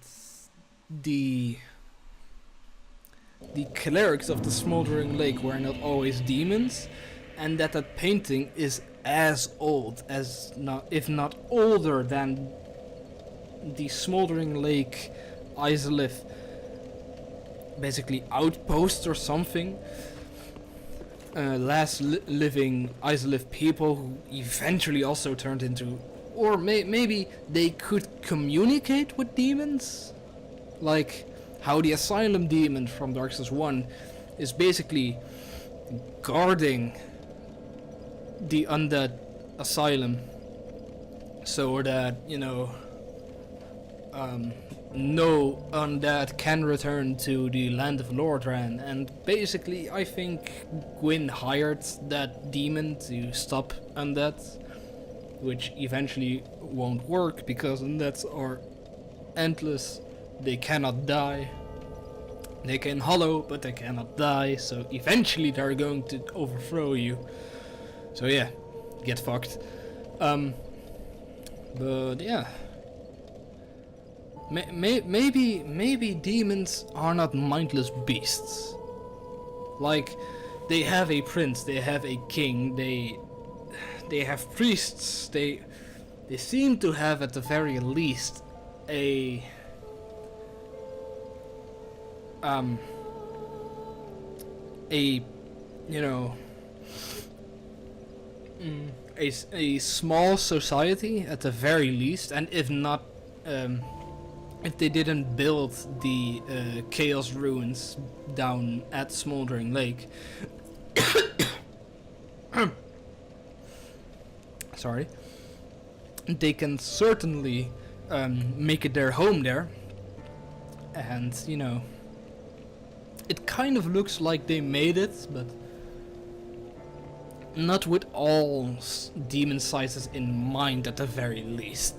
the clerics of the Smoldering Lake were not always demons, and that painting is as old as if not older than the Smoldering Lake Izalith basically outpost or something. Last living Izalith people who eventually also turned into, or maybe they could communicate with demons, like how the Asylum demon from Dark Souls 1 is basically guarding the undead asylum so that, you know, no undead can return to the land of Lordran. And basically I think Gwyn hired that demon to stop undead, which eventually won't work because undeads are endless. They cannot die. They can hollow, but they cannot die, so eventually they're going to overthrow you. So yeah, get fucked. But yeah, maybe demons are not mindless beasts. Like, they have a prince, they have a king, they have priests. They seem to have at the very least a you know, a small society at the very least, and if not, if they didn't build the Chaos Ruins down at Smoldering Lake, sorry, they can certainly make it their home there, and you know, it kind of looks like they made it, but not with all demon sizes in mind at the very least.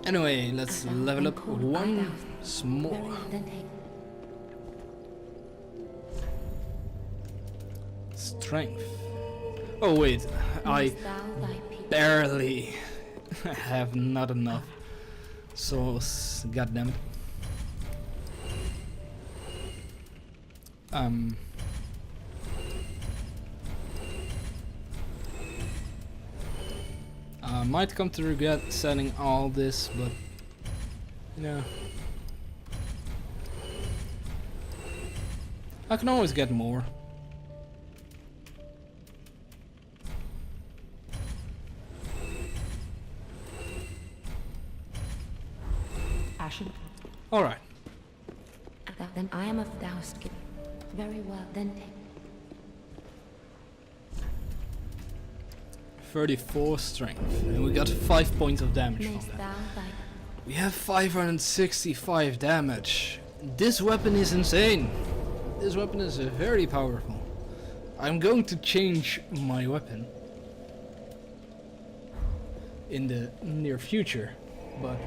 Anyway, let's level up once more. Strength. Oh wait, I Knowest thou thy people? barely have not enough. So, goddamn it. I might come to regret setting all this, but you know, I can always get more. Ashen. Alright. Then I am of thou skill. Very well, then take. 34 strength, and we got 5 points of damage from Mayst that. thou thy We have 565 damage. This weapon is insane. This weapon is very powerful. I'm going to change my weapon in the near future, but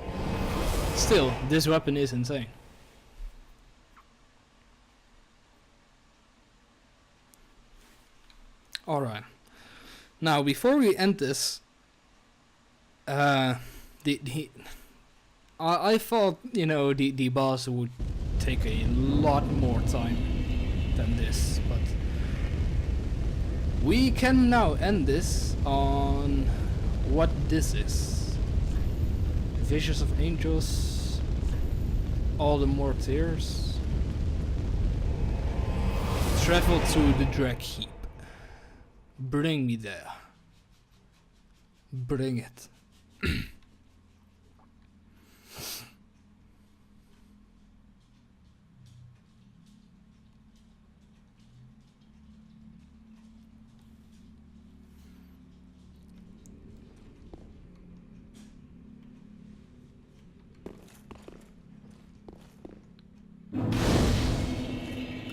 still, this weapon is insane. Alright. Now, before we end this, I thought, you know, the boss would take a lot more time than this, but we can now end this on what this is. Visions of Angels, all the Mortiers. Travel to the Drag Heap. Bring me there. Bring it.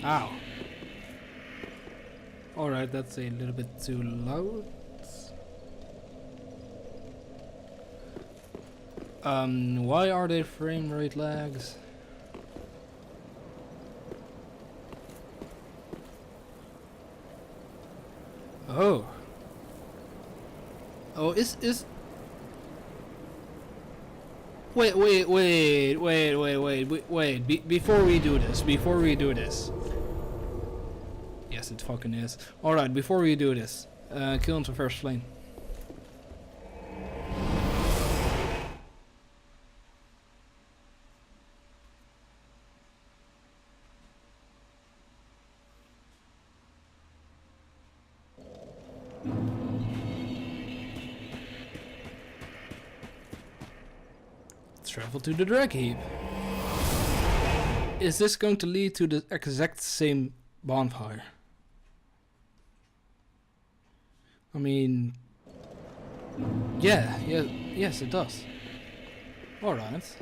Ow. Alright, that's a little bit too loud. Why are there frame rate lags? Oh. Oh, is Wait, before we do this. Yes, it fucking is. Alright, before we do this, kill him to first flame. Travel to the drag heap. Is this going to lead to the exact same bonfire? I mean, yes it does. Alright.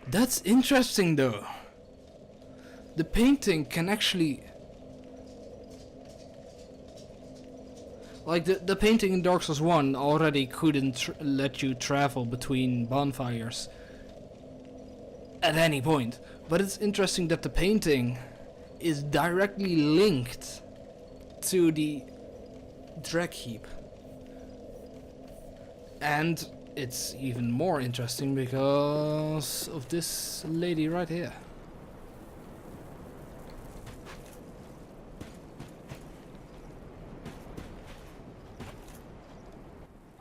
That's interesting though. The painting can actually... Like the painting in Dark Souls 1 already couldn't let you travel between bonfires at any point. But it's interesting that the painting is directly linked to the drag heap. And it's even more interesting because of this lady right here.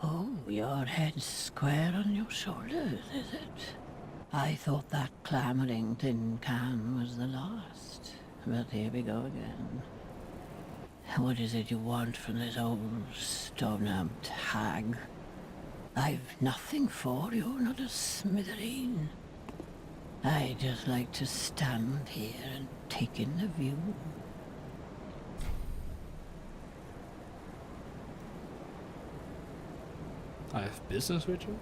Oh, your head's square on your shoulders, is it? I thought that clamoring tin can was the last, but here we go again. What is it you want from this old stone-amped hag? I've nothing for you, not a smithereen. I just like to stand here and take in the view. I have business with you?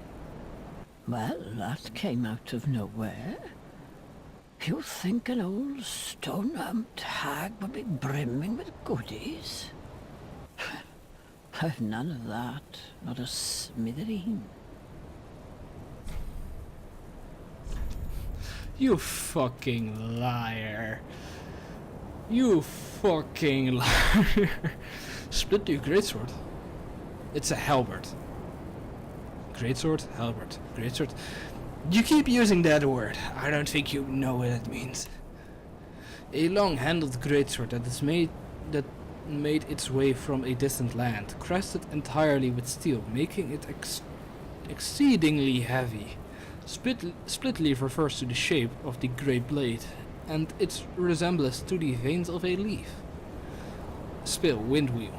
Well, that came out of nowhere. You think an old stone-amped hag would be brimming with goodies? I've none of that, not a smithereen. You fucking liar. You fucking liar. Split your greatsword. It's a halberd. Greatsword, halberd, greatsword. You keep using that word. I don't think you know what it means. A long-handled greatsword that made its way from a distant land, crested entirely with steel, making it exceedingly heavy. Split leaf refers to the shape of the great blade, and its resemblance to the veins of a leaf. Spill, windwheel.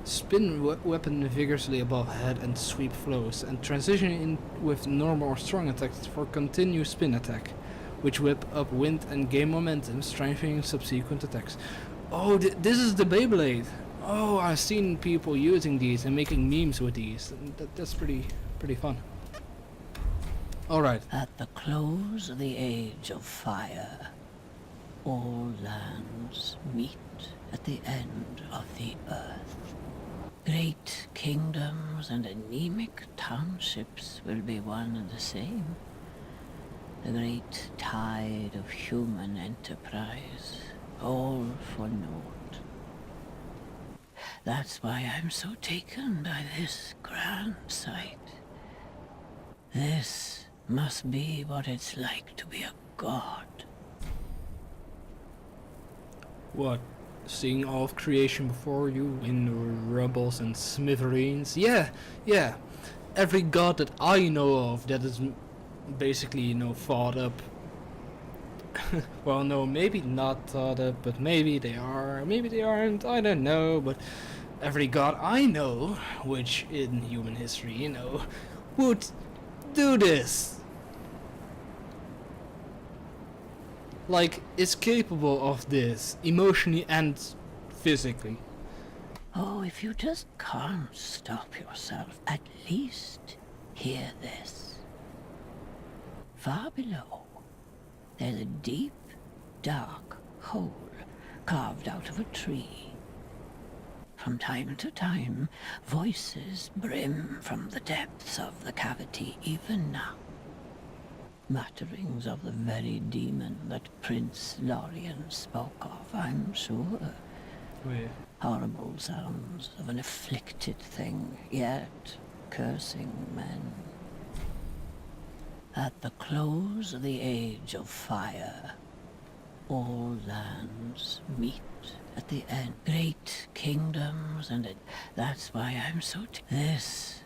Spin weapon vigorously above head and sweep flows, and transition in with normal or strong attacks for continuous spin attack, which whip up wind and gain momentum, strengthening subsequent attacks. Oh, this is the Beyblade. Oh, I've seen people using these and making memes with these. That's pretty fun. Alright. At the close of the age of fire, all lands meet at the end of the earth. Great kingdoms and anemic townships will be one and the same. The great tide of human enterprise, all for naught. That's why I'm so taken by this grand sight. This must be what it's like to be a god. What? Seeing all of creation before you in rubbles and smithereens? Yeah. Every god that I know of that is basically, thought up. Well, no, maybe not thought up, but maybe they are, maybe they aren't, I don't know, but every god I know, which in human history, would do this. Like, is capable of this, emotionally and physically. Oh, if you just can't stop yourself, at least hear this. Far below, there's a deep, dark hole carved out of a tree. From time to time, voices brim from the depths of the cavity, even now. Mutterings of the very demon that Prince Lorien spoke of, I'm sure. Wait. Horrible sounds of an afflicted thing, yet cursing men. At the close of the age of fire, all lands meet at the end. Great kingdoms and that's why I'm so this.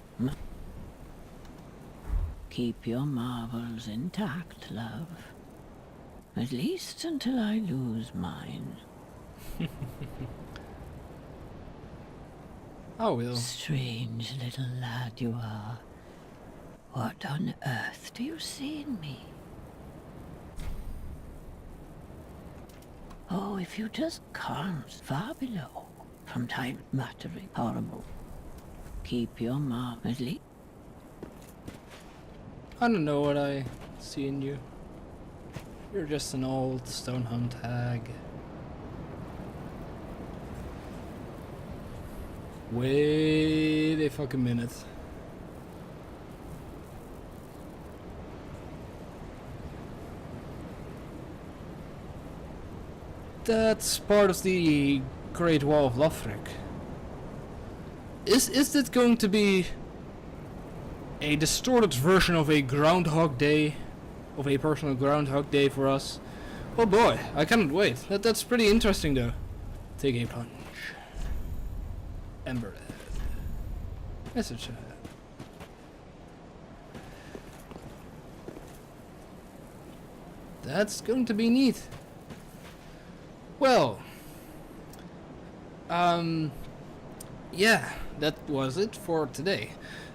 Keep your marvels intact, love. At least until I lose mine. I will. Strange little lad you are. What on earth do you see in me? Oh, if you just can't, far below, from time muttering horrible. Keep your marvel at least. I don't know what I see in you. You're just an old Stonehunt hag. Wait a fucking minute. That's part of the Great Wall of Lothric. Is it going to be a distorted version of a Groundhog Day? Of a personal Groundhog Day for us? Oh boy, I cannot wait. That's pretty interesting though. Take a plunge. Emberhead. Message head. That's going to be neat. Well, yeah, that was it for today.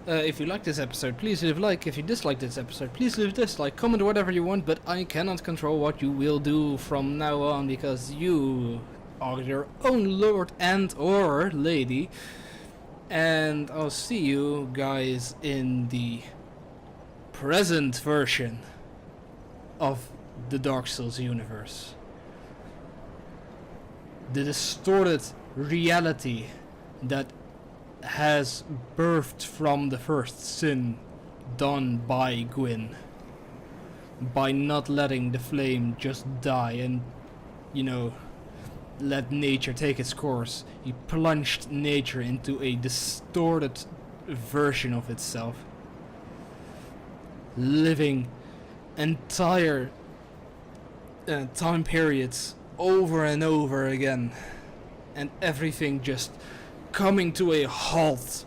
If you liked this episode, please leave a like. If you disliked this episode, please leave a dislike, comment whatever you want, but I cannot control what you will do from now on, because you are your own lord and or lady. And I'll see you guys in the present version of the Dark Souls universe. The distorted reality that has birthed from the first sin done by Gwyn, by not letting the flame just die and, let nature take its course. He plunged nature into a distorted version of itself, living entire time periods over and over again, and everything just coming to a halt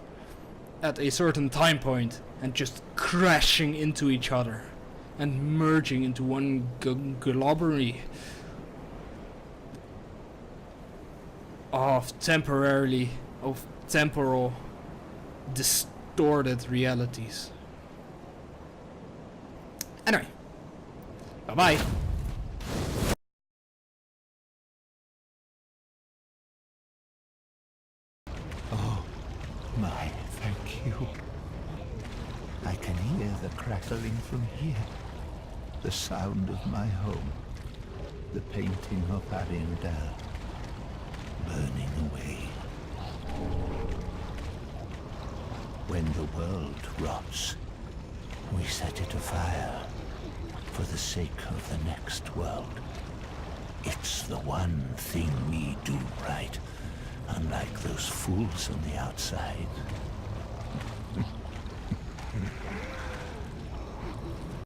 at a certain time point and just crashing into each other and merging into one globbery of temporal distorted realities. Anyway, bye bye. Oh, my, thank you. I can hear the crackling from here. The sound of my home. The painting of Arendelle. Burning away. When the world rots, we set it afire for the sake of the next world. It's the one thing we do right, unlike those fools on the outside.